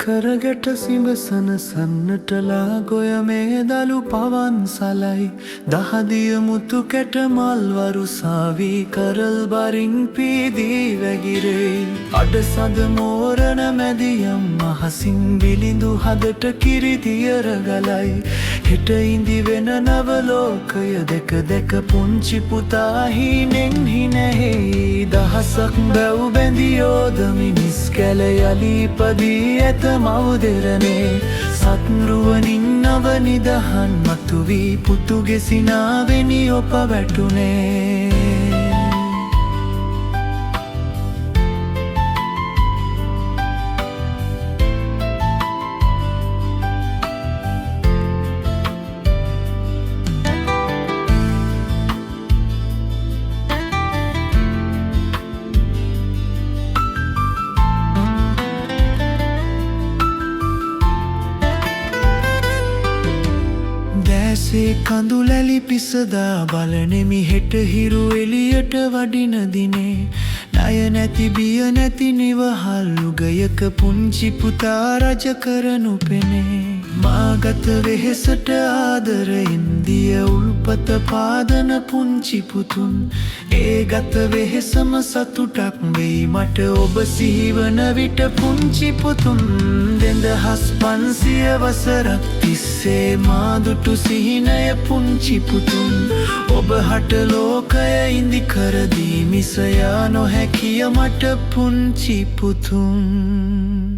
කරගට සිඹසන සන්නටලා ගොය මේ දලු පවන් සලයි දහදිය මුතු කැට මල්වරු සාවී කරල් බරින් පීදී වැගිරේ අඩසඳ මෝරණ මැදියම් මහසින් බිලිඳු හදට කිරිදියර ගලයි හෙට ඉඳි වෙන නවලෝකය දෙක දෙක පුංචි පුතා හීනෙන් හිනැහෙයි දහසක් බැව් බැඳියෝද මිනිස් කැල යලීපදී ඇත මවුදෙරනේ සත්රුවනින් නව නිදහන් මතුවී පුතුගේ සිනාවෙනි ඔප වැටුනේ දැසේ කඳුලැලි පිසදා බලනෙමි හෙට හිරු එලියට වඩින දිනේ ණය නැති බිය නැති නිවහල් යුගයක පුංචි පුතා රජ කරනු පෙනේ මාගත වෙහෙසට ආදරයෙන් දිය උල්පත පාදන පුංචි පුතුන් ඒ ගත වෙහෙසම සතුටක් වෙයි මට ඔබ සිහිවන විට පුංචි පුතුන් 2500 වසරක් තිස්සේ මා දුටු සිහිනය පුංචි පුතුන් ඔබ හට ලෝකය ඉදි කරදී මිසයා නොහැකිය මට පුංචි පුතුන්